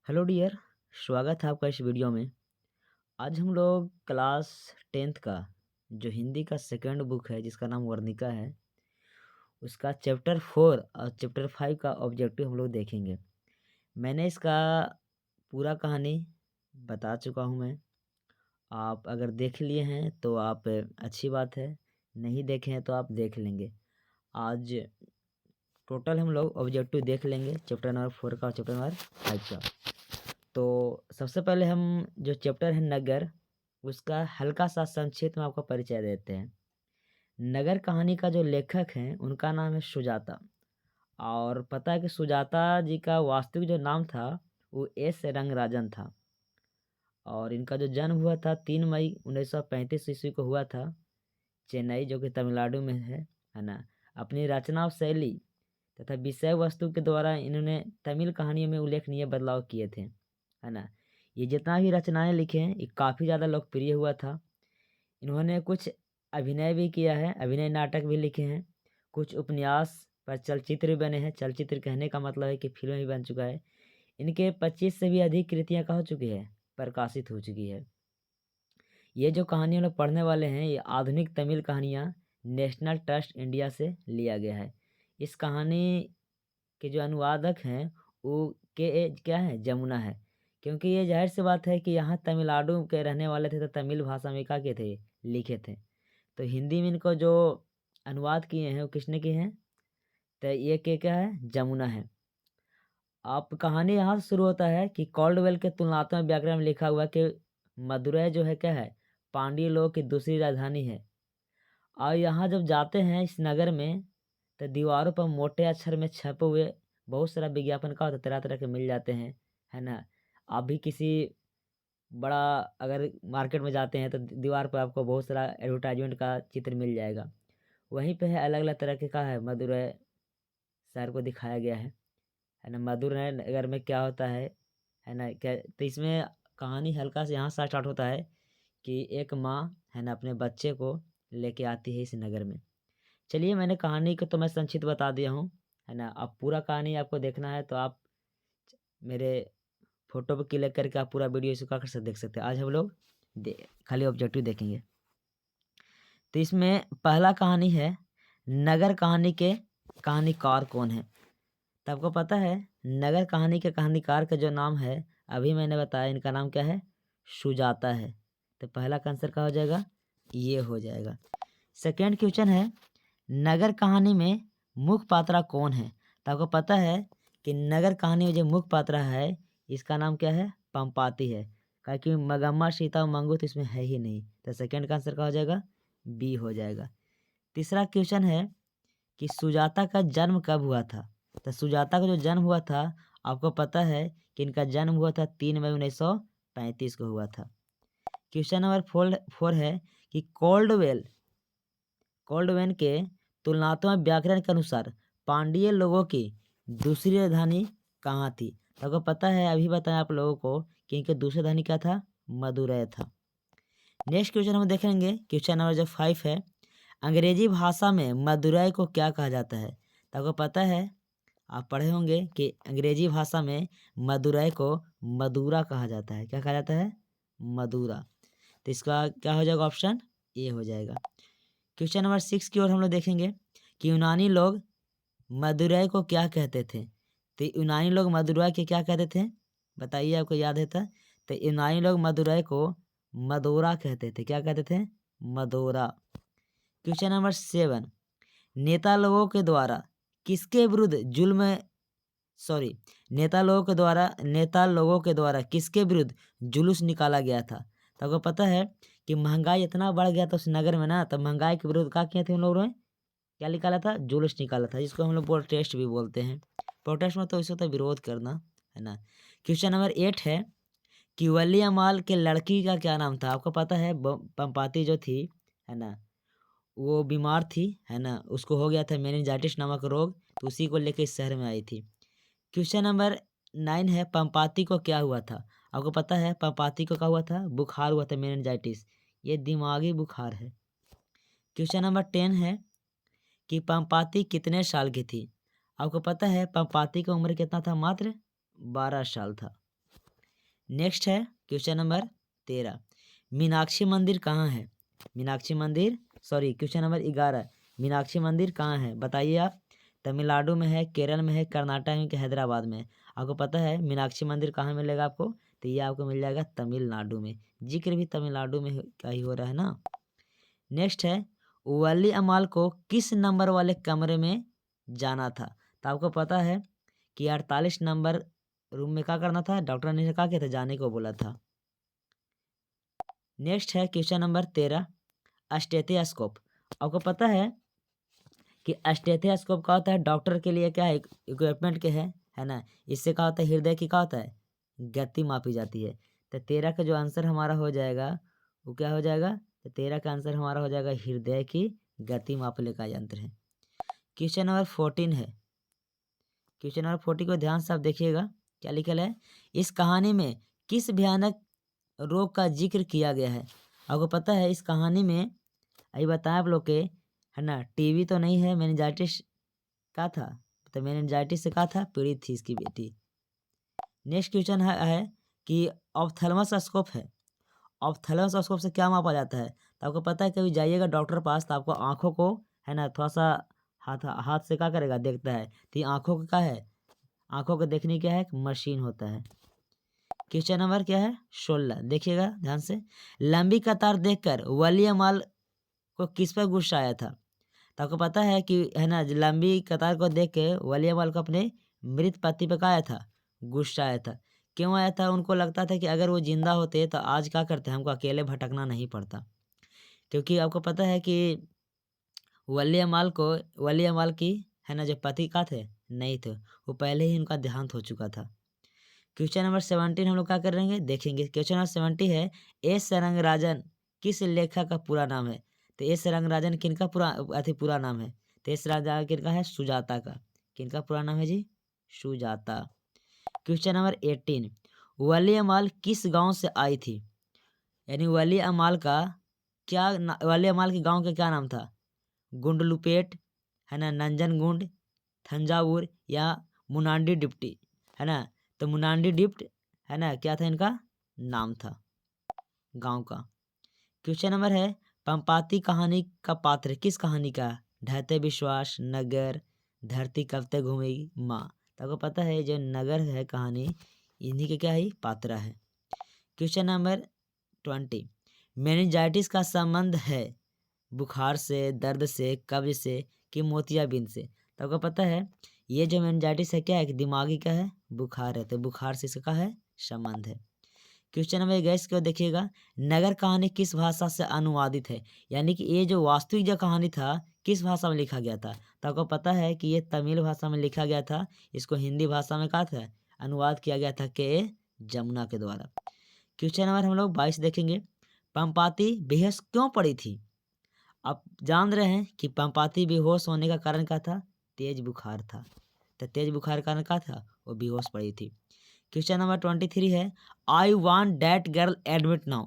Hello dear. स्वागत है आपका इस वीडियो में। आज हम लोग क्लास 10th का जो हिंदी का सेकंड बुक है जिसका नाम वर्णिका है, उसका चैप्टर 4 और चैप्टर 5 का ऑब्जेक्टिव हम लोग देखेंगे। मैंने इसका पूरा कहानी बता चुका हूँ मैं। आप अगर देख लिए हैं तो आप अच्छी बात है, नहीं देखे हैं तो आप देख लेंगे। आज टोटल हम लोग ऑब्जेक्टिव देख लेंगे चैप्टर नंबर 4 का और चैप्टर नंबर 5 का। तो सबसे पहले हम जो चैप्टर है नगर, उसका हल्का सा संक्षिप्त में आपको परिचय देते हैं। नगर कहानी का जो लेखक हैं उनका नाम है सुजाता। और पता है कि सुजाता जी का वास्तविक जो नाम था वो एस रंगराजन था। और इनका जो जन्म हुआ था 3 मई 1935 ईस्वी को हुआ था, चेन्नई जो कि तमिलनाडु में है ना। अपनी रचना और शैली तथा विषय वस्तु के द्वारा इन्होंने तमिल कहानियों में उल्लेखनीय बदलाव किए थे, है ना। ये जितना भी रचनाएं लिखे हैं ये काफ़ी ज़्यादा लोकप्रिय हुआ था। इन्होंने कुछ अभिनय भी किया है, अभिनय नाटक भी लिखे हैं, कुछ उपन्यास पर चलचित्र भी बने हैं। चलचित्र कहने का मतलब है कि फिल्म भी बन चुका है। इनके 25 से भी अधिक कृतियाँ कह चुकी है, प्रकाशित हो चुकी है। ये जो कहानी हम लोग पढ़ने वाले हैं ये आधुनिक तमिल कहानियाँ नेशनल ट्रस्ट इंडिया से लिया गया है। इस कहानी के जो अनुवादक हैं वो क्या है, जमुना है। क्योंकि ये जाहिर सी बात है कि यहाँ तमिलनाडु के रहने वाले थे तो तमिल भाषा में क्या के थे, लिखे थे। तो हिंदी में इनको जो अनुवाद किए हैं वो किसने किए हैं, तो ये क्या है, जमुना है। आप कहानी यहाँ से शुरू होता है कि कॉल्डवेल के तुलनात्मक व्याकरण में लिखा हुआ है कि मदुरै जो है क्या है, पांड्य लोग की दूसरी राजधानी है। और यहाँ जब जाते हैं इस नगर में तो दीवारों पर मोटे अक्षर में छपे हुए बहुत सारा विज्ञापन का होता है, तरह तरह के मिल जाते हैं, है ना। आप भी किसी बड़ा अगर मार्केट में जाते हैं तो दीवार पर आपको बहुत सारा एडवर्टाइजमेंट का चित्र मिल जाएगा। वहीं पे है अलग अलग तरह के का है, मदुरै शहर को दिखाया गया है ना। मदुरै नगर में क्या होता है ना क्या, तो इसमें कहानी हल्का से यहाँ से स्टार्ट होता है कि एक माँ है ना अपने बच्चे को लेके आती है इस नगर में। चलिए, मैंने कहानी को तो मैं संक्षिप्त बता दिया हूँ, है ना। अब पूरा कहानी आपको देखना है तो आप मेरे फोटो पे क्लिक करके आप पूरा वीडियो इसका कर देख सकते हैं। आज हम लोग खाली ऑब्जेक्टिव देखेंगे। तो इसमें पहला कहानी है नगर कहानी के कहानीकार कौन है। तो आपको पता है नगर कहानी के कहानीकार का जो नाम है, अभी मैंने बताया इनका नाम क्या है, सुजाता है। तो पहला का आंसर क्या हो जाएगा, ये हो जाएगा। सेकेंड क्वेश्चन है नगर कहानी में मुख्य पात्रा कौन है। तो आपको पता है कि नगर कहानी में जो मुख्य पात्रा है इसका नाम क्या है, पंपाती है। क्योंकि मगम्मा सीता और मंगू तो इसमें है ही नहीं। तो सेकेंड का आंसर क्या हो जाएगा, बी हो जाएगा। तीसरा क्वेश्चन है कि सुजाता का जन्म कब हुआ था। तो सुजाता का जो जन्म हुआ था आपको पता है कि इनका जन्म हुआ था 3 मई 1935 को हुआ था। क्वेश्चन नंबर 4 है कि कोल्डवेन के तुलनात्मक व्याकरण के अनुसार पांड्य लोगों की दूसरी राजधानी कहाँ थी। तो आपको पता है, अभी बताया आप लोगों को कि इनकी दूसरी राजधानी क्या था, मदुरै था। नेक्स्ट क्वेश्चन हम देखेंगे, क्वेश्चन नंबर जो 5 है, अंग्रेजी भाषा में मदुरै को क्या कहा जाता है। तो आपको पता है, आप पढ़े होंगे कि अंग्रेजी भाषा में मदुरै को मदुरा कहा जाता है। क्या कहा जाता है, मदुरा। तो इसका क्या हो जाएगा, ऑप्शन ए हो जाएगा। क्वेश्चन नंबर 6 की ओर हम लोग देखेंगे कि यूनानी लोग मदुरै को क्या कहते थे। तो यूनानी लोग मदुरै के क्या कहते थे, बताइए, आपको याद है तो यूनानी लोग मदुरै को मदोरा कहते थे। क्या कहते थे, मदोरा। क्वेश्चन नंबर 7, नेता लोगों के द्वारा किसके विरुद्ध नेता लोगों के द्वारा किसके विरुद्ध जुलूस निकाला गया था। तो आपको पता है कि महंगाई इतना बढ़ गया था उस नगर में ना, तो महंगाई के विरुद्ध क्या किए थे उन लोगों ने, क्या निकाला था, जुलूस निकाला था, जिसको हम लोग प्रोटेस्ट भी बोलते हैं। प्रोटेस्ट में तो इसे तो विरोध करना, है ना। क्वेश्चन नंबर 8 है कि वली अमाल के लड़की का क्या नाम था। आपको पता है पंपाती जो थी, है ना, वो बीमार थी, है ना, उसको हो गया था मेनिंजाइटिस नामक रोग, तो उसी को लेकर इस शहर में आई थी। क्वेश्चन नंबर 9 है पंपाती को क्या हुआ था। आपको पता है पंपाती को क्या हुआ था, बुखार हुआ था, मेनिंजाइटिस, ये दिमागी बुखार है। क्वेश्चन नंबर 10 है कि पंपाती कितने साल की थी। आपको पता है पंपाती का उम्र कितना था, मात्र 12 साल था। नेक्स्ट है क्वेश्चन नंबर 13, मीनाक्षी मंदिर कहाँ है? मीनाक्षी मंदिर क्वेश्चन नंबर 11, मीनाक्षी मंदिर कहाँ है बताइए आप? तमिलनाडु में है, केरल में है, कर्नाटक में कि हैदराबाद में? आपको पता है मीनाक्षी मंदिर कहाँ मिलेगा आपको? तो ये आपको मिल जाएगा तमिलनाडु में। जिक्र भी तमिलनाडु में का ही हो रहा है ना। नेक्स्ट है, वली अमाल को किस नंबर वाले कमरे में जाना था? तो आपको पता है कि 48 नंबर रूम में क्या करना था? डॉक्टर ने क्या किया था? जाने को बोला था। नेक्स्ट है क्वेश्चन नंबर 13, स्टेथोस्कोप। आपको पता है कि स्टेथोस्कोप क्या होता है? डॉक्टर के लिए क्या है? इक्विपमेंट के है ना। इससे क्या होता है? हृदय की क्या होता है? गति मापी जाती है। तो 13 का जो आंसर हमारा हो जाएगा वो क्या हो जाएगा? तो 13 का आंसर हमारा हो जाएगा हृदय की गति मापने का यंत्र है। क्वेश्चन नंबर 14 है। क्वेश्चन नंबर 14 को ध्यान से आप देखिएगा क्या लिखल है। इस कहानी में किस भयानक रोग का जिक्र किया गया है? आपको पता है इस कहानी में अभी बताएं आप लोग के है ना, टीबी तो नहीं है, मेनिंजाइटिस का था। तो मेनिंजाइटिस से का था? पीड़ित थी इसकी बेटी। नेक्स्ट क्वेश्चन है कि ऑप्थेल्मस स्कोप है। ऑप्थेल्मस स्कोप से क्या मापा जाता है? तो आपको पता है कभी जाइएगा डॉक्टर पास तो आपको आंखों को है ना थोड़ा सा हाथ हाथ से क्या करेगा? देखता है। तो ये आंखों का क्या है? आंखों को देखने क्या है? एक मशीन होता है। क्वेश्चन नंबर क्या है? 16 देखिएगा ध्यान से। लंबी कतार देखकर वली अमाल को किस पर गुस्सा आया था? तो आपको पता है कि है ना लंबी कतार को देख के वली अमाल को अपने मृत पति पे क्या आया था? गुस्सा आया था। क्यों आया था? उनको लगता था कि अगर वो जिंदा होते तो आज क्या करते, हमको अकेले भटकना नहीं पड़ता। क्योंकि आपको पता है कि वली अमाल की है ना जो पति का थे नहीं थे, वो पहले ही उनका देहांत हो चुका था। क्वेश्चन नंबर 17 हम लोग क्या करेंगे देखेंगे। क्वेश्चन नंबर 70 है, एस रंगराजन किस लेखक का पूरा नाम है? तो एस रंगराजन किनका पूरा नाम है? तो एस रंगराजन किनका है? सुजाता का। किनका पूरा नाम है जी? सुजाता। क्वेश्चन नंबर 18, वली अमाल किस गांव से आई थी? यानी वली अमाल का वली अमाल के गांव का क्या नाम था? गुंडलुपेट है ना, नंजनगुंड, थंजावुर या मुनांडी डिप्टी है ना। तो मुनांडी डिप्ट है ना क्या था इनका नाम था गांव का। क्वेश्चन नंबर है, पंपाती कहानी का पात्र किस कहानी का? ढहते विश्वास, नगर, धरती कब तक घूमेगी, माँ। तो आपको पता है जो नगर है कहानी इन्हीं के क्या है? पात्रा है। क्वेश्चन नंबर 20, मेनिंजाइटिस का संबंध है बुखार से, दर्द से, कब्ज से कि मोतियाबिंद से? तो आपको पता है ये जो मेनिंजाइटिस है क्या है? दिमागी क्या है? बुखार है। तो बुखार से इसका है संबंध है। क्वेश्चन नंबर 21 को देखिएगा, नगर कहानी किस भाषा से अनुवादित है? यानी कि ये जो वास्तविक जो कहानी था किस भाषा में लिखा गया था? तो आपको पता है कि ये तमिल भाषा में लिखा गया था। इसको हिंदी भाषा में कहा था अनुवाद किया गया था के जमुना के द्वारा। क्वेश्चन नंबर हम लोग 22 देखेंगे, पंपाती बेहोश क्यों पड़ी थी? आप जान रहे हैं कि पंपाती बेहोश होने का कारण क्या था? तेज बुखार था। तो तेज बुखार का कारण क्या था? वो बेहोश पड़ी थी। क्वेश्चन नंबर 23 है, I want that girl admit now,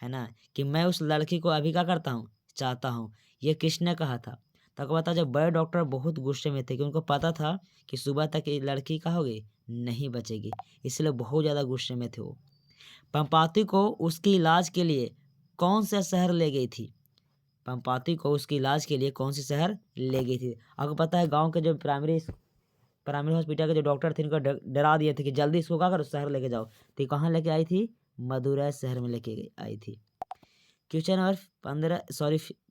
है ना कि मैं उस लड़की को अभी क्या करता हूँ? चाहता हूँ। ये किसने कहा था? तो आपको पता जब बड़े डॉक्टर बहुत गुस्से में थे कि उनको पता था कि सुबह तक ये लड़की क्या होगी? नहीं बचेगी, इसलिए बहुत ज़्यादा गुस्से में थे वो। पंपाती को उसके इलाज के लिए कौन सा शहर ले गई थी? पंपाती को उसके इलाज के लिए कौन सी शहर ले गई थी? आपको पता है गांव के जो प्राइमरी हॉस्पिटल के जो डॉक्टर थे इनको डरा दिए थे कि जल्दी इसको क्या करो शहर लेके जाओ। तो कहाँ लेके आई थी? मदुरै शहर में लेके आई थी। क्वेश्चन नंबर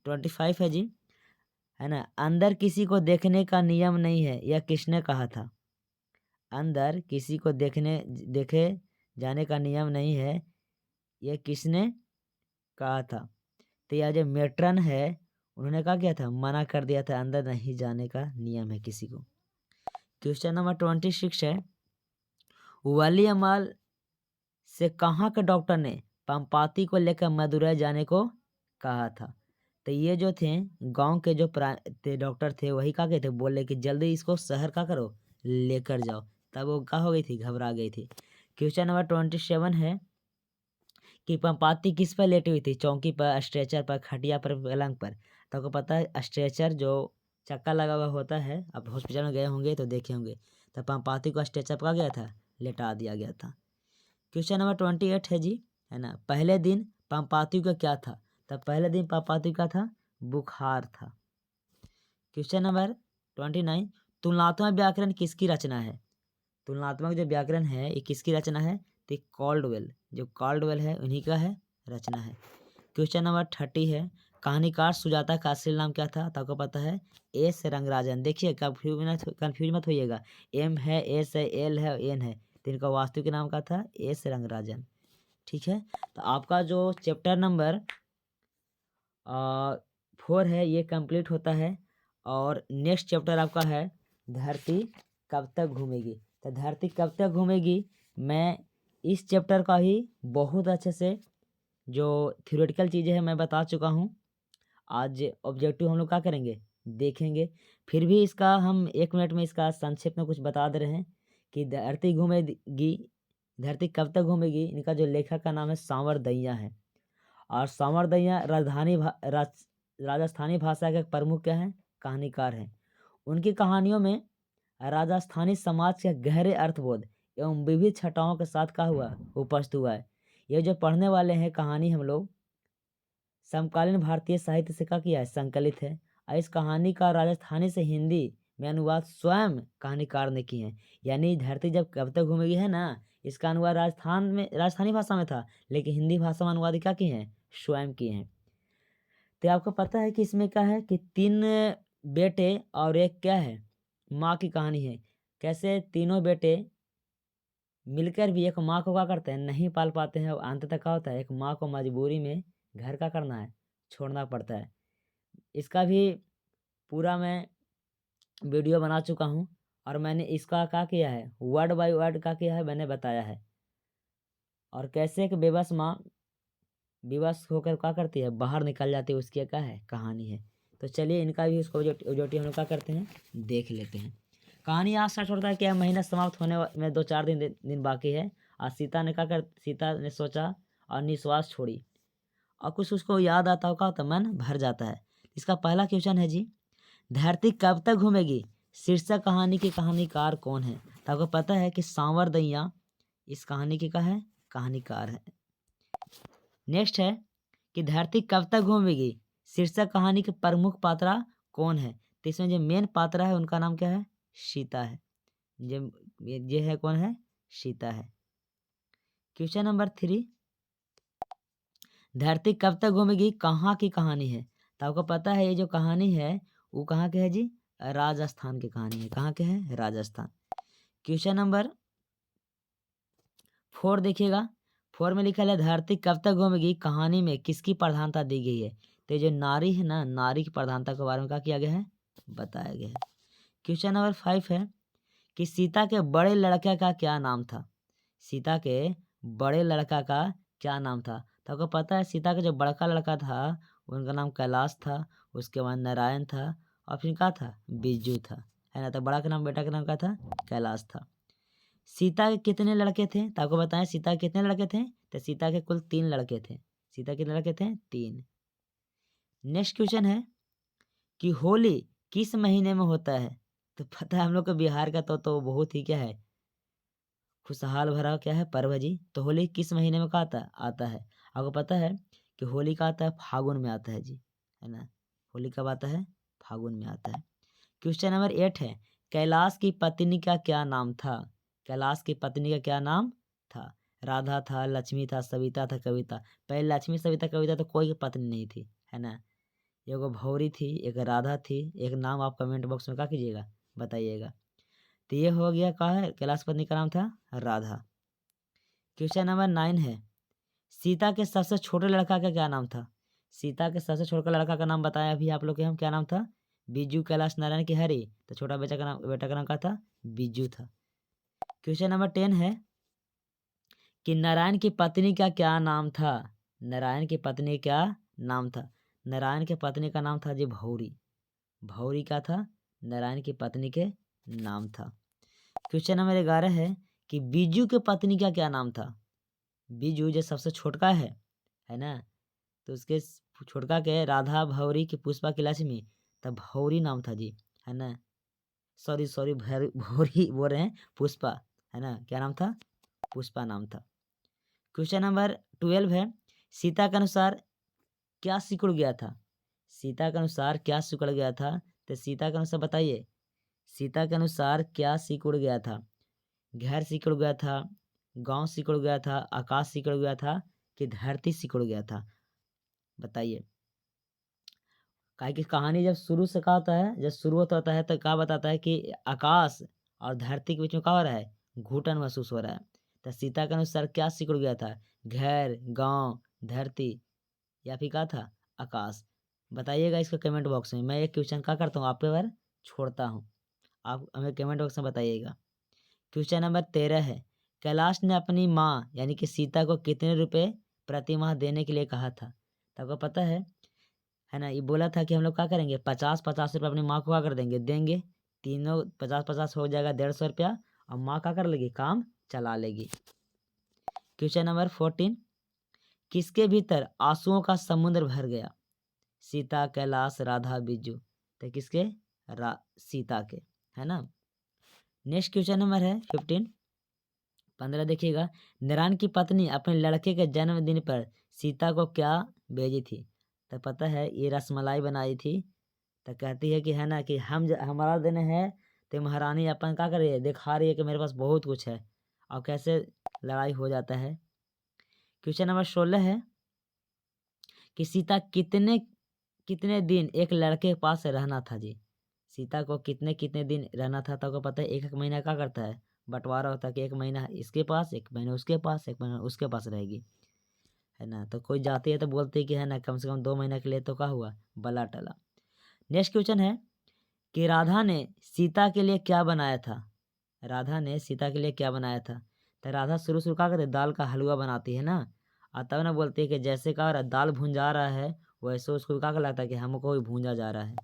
25 है जी, है ना, अंदर किसी को देखने का नियम नहीं है यह किसने कहा था? अंदर किसी को देखे जाने का नियम नहीं है यह किसने कहा था? तो यह जो मेट्रन है उन्होंने क्या किया था? मना कर दिया था, अंदर नहीं जाने का नियम है किसी को। क्वेश्चन नंबर 26 है, वली अमाल से कहाँ के डॉक्टर ने पंपाती को लेकर मदुरै जाने को कहा था? तो ये जो थे गांव के जो डॉक्टर थे वही क्या कहते बोले कि जल्दी इसको शहर का करो लेकर जाओ। तब वो क्या हो गई थी? घबरा गई थी। क्वेश्चन नंबर 27 है कि पंपाती किस पर लेटी हुई थी? चौकी पर, स्ट्रेचर पर, खटिया पर, पलंग पर? तो आपको पता है स्ट्रेचर जो चक्का लगा हुआ होता है, आप हॉस्पिटल में गए होंगे तो देखे होंगे। तो पंपाती को स्ट्रेचर पर गया था, लेटा दिया गया था। क्वेश्चन नंबर 28 है जी, है ना। पहले दिन पंपातियों का क्या था? तब पहले दिन पंपातियों का था, बुखार था। क्वेश्चन नंबर 29, तुलनात्मक व्याकरण किसकी रचना है? तुलनात्मक जो व्याकरण है ये किसकी रचना है? तो कॉल्डवेल, जो कॉल्डवेल है उन्हीं का है रचना है। क्वेश्चन नंबर 30 है, कहानीकार सुजाता का असली नाम क्या था? तो आपको पता है एस रंगराजन। देखिए कंफ्यूज मत होइएगा, एम है, एस है, एल है, एन है, तो इनका वास्तविक नाम क्या था? एस रंगराजन। ठीक है, तो आपका जो चैप्टर नंबर 4 है ये कंप्लीट होता है। और नेक्स्ट चैप्टर आपका है धरती कब तक घूमेगी। तो धरती कब तक घूमेगी मैं इस चैप्टर का ही बहुत अच्छे से जो थ्योरेटिकल चीज़ें हैं मैं बता चुका हूँ। आज ऑब्जेक्टिव हम लोग क्या करेंगे, देखेंगे। फिर भी इसका हम 1 मिनट में इसका संक्षेप में कुछ बता दे रहे हैं कि धरती कब तक घूमेगी। इनका जो लेखक का नाम है सांवरदैया है। और सांवरदैया राजस्थानी भाषा के प्रमुख क्या हैं? कहानीकार हैं। उनकी कहानियों में राजस्थानी समाज के गहरे अर्थबोध एवं विविध छटाओं के साथ क्या हुआ? उपस्थित हुआ है। ये जो पढ़ने वाले हैं कहानी हम लोग समकालीन भारतीय साहित्य से क्या किया है? संकलित है। और इस कहानी का राजस्थानी से हिंदी में अनुवाद स्वयं कहानीकार ने की है। यानी धरती जब कब तक घूमेगी है ना, इसका अनुवाद राजस्थानी भाषा में था, लेकिन हिंदी भाषा में अनुवाद क्या किए हैं? स्वयं किए हैं। तो आपको पता है कि इसमें क्या है कि 3 बेटे और एक क्या है? माँ की कहानी है। कैसे तीनों बेटे मिलकर भी एक माँ को क्या करते हैं? नहीं पाल पाते हैं। और अंत तक क्या होता है? एक माँ को मजबूरी में घर का करना है, छोड़ना पड़ता है। इसका भी पूरा मैं वीडियो बना चुका हूँ। और मैंने इसका क्या किया है? वर्ड बाय वर्ड क्या किया है? मैंने बताया है। और कैसे एक बेबस माँ विवश होकर क्या करती है? बाहर निकल जाती है, उसकी क्या है? कहानी है। तो चलिए इनका भी उसको जो हम लोग क्या करते हैं? देख लेते हैं। कहानी आज स्टार्ट होता है कि महीना समाप्त होने में 2-4 दिन बाकी है। आज सीता ने सोचा और निश्वास छोड़ी और कुछ उसको याद आता होगा तो मन भर जाता है। इसका पहला क्वेश्चन है जी, धरती कब तक घूमेगी शीर्षक कहानी के कहानीकार कौन है? तो आपको पता है कि सांवरदैया इस कहानी के क्या है? कहानीकार है। नेक्स्ट है कि धरती कब तक घूमेगी शीर्षक कहानी के प्रमुख पात्रा कौन है? तो इसमें जो मेन पात्रा है उनका नाम क्या है? सीता है। ये है कौन है? सीता है। क्वेश्चन नंबर 3, धरती कब तक घूमेगी कहाँ की कहानी है? तो आपको पता है ये जो कहानी है वो कहाँ के है जी? राजस्थान की कहानी है। कहाँ के है? राजस्थान। क्वेश्चन नंबर 4 देखिएगा। 4 में लिखा है धरती कब तक घूमेगी कहानी में किसकी प्रधानता दी गई है? तो जो नारी है ना, नारी की प्रधानता के बारे में क्या किया गया है? बताया गया है। क्वेश्चन नंबर 5 है कि सीता के बड़े लड़के का क्या नाम था? सीता के बड़े लड़का का क्या नाम था? तो आपको पता है सीता का जो बड़का लड़का था उनका नाम कैलाश था, उसके बाद नारायण था और फिर क्या था? बिज्जू था, है ना। तो बड़ा का नाम बेटा का नाम क्या था? कैलाश था। सीता के कितने लड़के थे? तो आपको बताएं सीता के कितने लड़के थे? तो सीता के कुल 3 लड़के थे। सीता के कितने लड़के थे? 3। नेक्स्ट क्वेश्चन है कि होली किस महीने में होता है? तो पता है हम लोग को बिहार का तो बहुत ही क्या है? खुशहाल भरा क्या है? पर्व जी। तो होली किस महीने में का आता है? आपको पता है कि होली का आता है फागुन में आता है जी, है ना। होली कब आता है? फागुन में आता है। क्वेश्चन नंबर 8 है कैलाश की पत्नी का क्या नाम था? कैलाश की पत्नी का क्या नाम था? राधा था, लक्ष्मी था, सविता था, कविता। पहले लक्ष्मी सविता कविता तो कोई पत्नी नहीं थी, है ना। एगो भौरी थी, एक राधा थी, एक नाम आप कमेंट बॉक्स में क्या कीजिएगा? बताइएगा। तो ये हो गया क्या है? कैलाश पत्नी का नाम था राधा। क्वेश्चन नंबर 9 है सीता के सबसे छोटे लड़का का क्या नाम था? सीता के सबसे छोटे लड़का का नाम बताया अभी आप लोग के हम, क्या नाम था? बिज्जू, कैलाश, नारायण की हरि। तो छोटा बेटा का नाम क्या था? बिज्जू था। क्वेश्चन नंबर 10 है कि नारायण की पत्नी का क्या नाम था? नारायण की पत्नी क्या नाम था? नारायण की पत्नी का नाम था जी भौरी। भौरी का था? नारायण की पत्नी के नाम था। क्वेश्चन नंबर 11 है कि बिज्जू की पत्नी का क्या नाम था? बिज्जू जो सबसे छोटका है ना, तो उसके छोटका के राधा भौरी की पुष्पा की लक्ष्मी, तब भौरी नाम था जी, है ना। सॉरी भौरी बोल रहे हैं, पुष्पा, है ना। क्या नाम था? पुष्पा नाम था। क्वेश्चन नंबर 12 है, सीता के अनुसार क्या सिकुड़ गया था? सीता के अनुसार क्या सिकुड़ गया था? तो सीता के अनुसार बताइए, सीता के अनुसार क्या सिकुड़ गया था? घर सिकुड़ गया था, गांव सिकुड़ गया था, आकाश सिकुड़ गया था कि धरती सिकुड़ गया था? बताइए। काहे कि कहानी जब शुरू से क्या होता है, जब शुरू होता है तो क्या बताता है कि आकाश और धरती के बीच में क्या हो रहा है, घुटन महसूस हो रहा है। तो सीता के अनुसार क्या सिकुड़ गया था? घर, गांव, धरती या फिर क्या था, आकाश? बताइएगा इसको कमेंट बॉक्स में। मैं एक क्वेश्चन क्या करता हूँ, आप पे बार छोड़ता हूँ, आप हमें कमेंट बॉक्स में बताइएगा। क्वेश्चन नंबर 13 है, कैलाश ने अपनी माँ यानी कि सीता को कितने रुपए प्रति माह देने के लिए कहा था? तो आपको पता है ना, ये बोला था कि हम लोग क्या करेंगे, 50-50 रुपये अपनी माँ को क्या कर देंगे। तीनों 50-50 हो जाएगा 150 रुपया, और माँ क्या कर लेगी, काम चला लेगी। क्वेश्चन नंबर 14, किसके भीतर आंसुओं का समुद्र भर गया? सीता, कैलाश, राधा, बिज्जू? तो किसके? सीता के, है ना। नेक्स्ट क्वेश्चन नंबर है 15 देखिएगा, नारायण की पत्नी अपने लड़के के जन्मदिन पर सीता को क्या भेजी थी? तो पता है ये रसमलाई बनाई थी। तो कहती है कि है ना कि हमारा दिन है तो महारानी अपन क्या कर रही है, दिखा रही है कि मेरे पास बहुत कुछ है, और कैसे लड़ाई हो जाता है। क्वेश्चन नंबर 16 है कि सीता कितने कितने दिन एक लड़के के पास रहना था जी? सीता को कितने कितने दिन रहना था? तो आपको पता है एक एक महीना क्या करता है, बंटवारा होता है कि एक महीना इसके पास, एक महीना उसके पास, एक महीना उसके पास रहेगी, है ना। तो कोई जाती है तो बोलती है कि है ना कम से कम 2 महीना के लिए, तो क्या हुआ, बला टला। नेक्स्ट क्वेश्चन है कि राधा ने सीता के लिए क्या बनाया था? राधा ने सीता के लिए क्या बनाया था? तो राधा शुरू शुरू क्या करती है, दाल का हलवा बनाती है ना, और तब ना बोलती है कि जैसे का दाल भूंजा रहा है वैसे उसको क्या लगता है कि हमको भी भूंजा जा रहा है।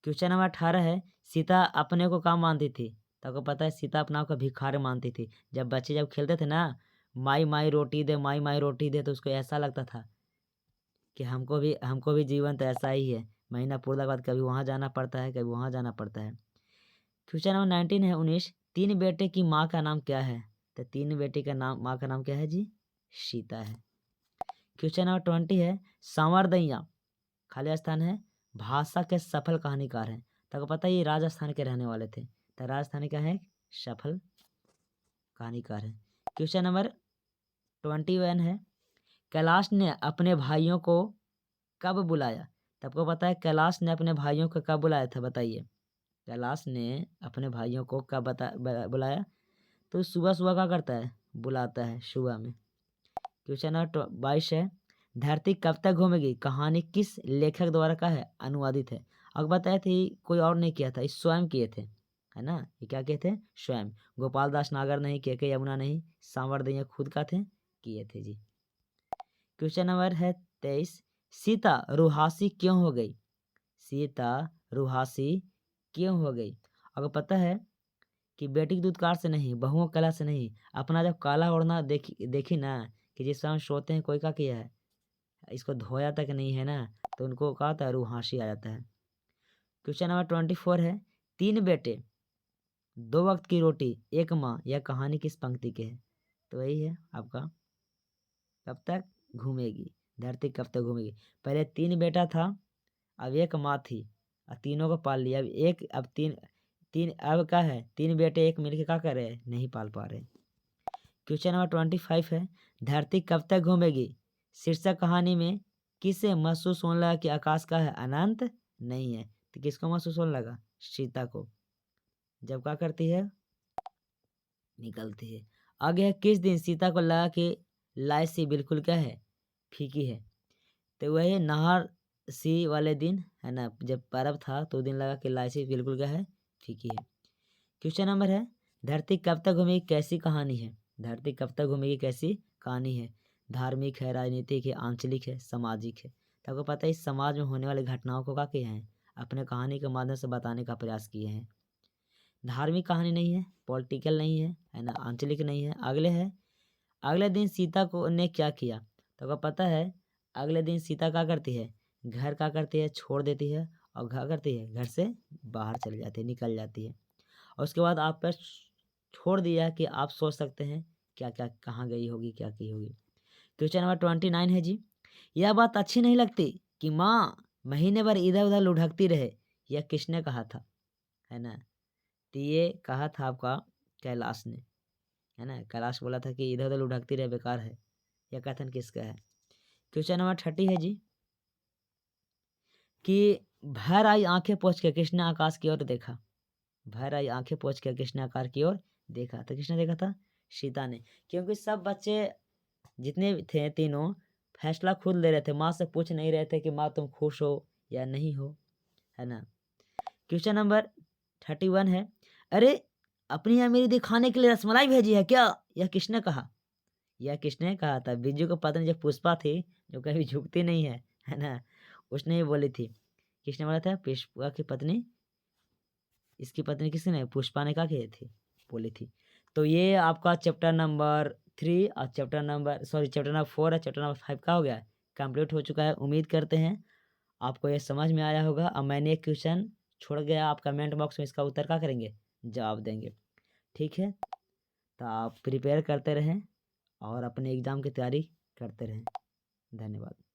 क्वेश्चन नंबर 18 है, सीता अपने को क्या मानती थी? तो आपको पता है सीता अपना को भिखारी मानती थी। जब बच्चे जब खेलते थे ना, माई माई रोटी दे, माई माई रोटी दे, तो उसको ऐसा लगता था कि हमको भी जीवन तो ऐसा ही है, महीना पूरा के बाद कभी वहाँ जाना पड़ता है, कभी वहाँ जाना पड़ता है। क्वेश्चन नंबर 19 है 19, तीन बेटे की माँ का नाम क्या है? तो तीन बेटे का नाम, माँ का नाम क्या है जी? सीता है। क्वेश्चन नंबर 20 है, संवरदैया खाली स्थान है, भाषा के सफल कहानीकार हैं। तो आपको पता है ये राजस्थान के रहने वाले थे, तो राजस्थान क्या है, सफल कहानीकार है। क्वेश्चन नंबर 21 है, कैलाश ने अपने भाइयों को कब बुलाया? तो आपको पता है कैलाश ने अपने भाइयों को कब बुलाया था? बताइए। कैलाश ने अपने भाइयों को कब बुलाया? तो सुबह सुबह क्या करता है, बुलाता है सुबह में। क्वेश्चन नंबर 22 है, धरती कब तक घूमेगी कहानी किस लेखक द्वारा का है, अनुवादित है? अब बताया थे कोई और नहीं किया था, ये स्वयं किए थे, है ना। ये क्या किए थे, स्वयं। गोपाल दास नागर नहीं, के यमुना नहीं, सांवरदैया खुद का थे, किए थे जी। क्वेश्चन नंबर है 23, सीता रुहासी क्यों हो गई? सीता रुहासी क्यों हो गई? अगर पता है कि बेटी की दूध कार से नहीं, बहुओं कला से नहीं, अपना जब काला ओढ़ना देखी ना, कि जिस समय सोते हैं कोई क्या किया है, इसको धोया तक नहीं है ना, तो उनको कहा था रूहासी आ जाता है। क्वेश्चन नंबर 24 है, तीन बेटे, दो वक्त की रोटी, एक माँ, यह कहानी किस पंक्ति के है? तो वही है आपका, कब तक घूमेगी धरती, कब तक घूमेगी। पहले तीन बेटा था, अब एक माँ थी, और तीनों को पाल लिया। अब एक, अब तीन तीन अब क्या है, तीन बेटे एक मिलके क्या कर रहे हैं, नहीं पाल पा रहे। क्वेश्चन नंबर 25 है, धरती कब तक घूमेगी शीर्षक कहानी में किसे महसूस होने लगा कि आकाश का है अनंत नहीं है? तो किसको महसूस होने लगा, सीता को, जब क्या करती है, निकलती है। आगे है, किस दिन सीता को लगा कि लाइसी बिल्कुल क्या है, फीकी है? तो वही नहर सी वाले दिन, है ना, जब पर्व था तो दिन लगा कि लाइसी बिल्कुल क्या है, फीकी है। क्वेश्चन नंबर है, धरती कब तक घूमेगी कैसी कहानी है? धरती कब तक घूमेगी कैसी कहानी है? धार्मिक है, राजनीतिक है, आंचलिक है, सामाजिक है? तो आपको पता है इस समाज में होने वाली घटनाओं को क्या किए हैं, अपने कहानी के माध्यम से बताने का प्रयास किए हैं। धार्मिक कहानी नहीं है, पॉलिटिकल नहीं है ना, आंचलिक नहीं है। अगले है, अगले दिन सीता को ने क्या किया? तो आपको पता है अगले दिन सीता क्या करती है, घर क्या करती है, छोड़ देती है, और क्या करती है, घर से बाहर चली जाती है, निकल जाती है। और उसके बाद आप पर छोड़ दिया कि आप सोच सकते हैं क्या क्या कहाँ गई होगी, क्या की होगी। क्वेश्चन नंबर 29 है जी, यह बात अच्छी नहीं लगती कि माँ महीने भर इधर उधर लुढ़कती रहे, यह किसने कहा था, है ना। तो ये कहा था आपका कैलाश ने, है ना। कैलाश बोला था कि इधर उधर लुढ़कती रहे बेकार है। यह कथन किसका है। क्वेश्चन नंबर 30 है जी, कि भर आई आंखें पोंछ के किसने आकाश की ओर देखा। भर आई आंखें पोंछ के किसने आकाश की ओर देखा, तो किसने देखा था, सीता ने। क्योंकि सब बच्चे जितने थे तीनों फैसला खुद ले रहे थे, माँ से पूछ नहीं रहे थे कि माँ तुम खुश हो या नहीं हो, है ना। क्वेश्चन नंबर 31 है, अरे अपनी अमीरी दिखाने के लिए रसमलाई भेजी है क्या, यह किसने कहा। यह किसने कहा था, बिरजू की पत्नी जो पुष्पा थी, जो कभी झुकती नहीं है ना, उसने ही बोली थी। किसने बोला था, पुष्पा की पत्नी, इसकी पत्नी किसने, पुष्पा ने कहा की थी, बोली थी। तो ये आपका चैप्टर नंबर 3 और चैप्टर नंबर 4 है, चैप्टर नंबर 5 का हो गया, कंप्लीट हो चुका है। उम्मीद करते हैं आपको ये समझ में आया होगा। अब मैंने एक क्वेश्चन छोड़ गया, आप कमेंट बॉक्स में इसका उत्तर क्या करेंगे, जवाब देंगे, ठीक है। तो आप प्रिपेयर करते रहें और अपने एग्ज़ाम की तैयारी करते रहें। धन्यवाद।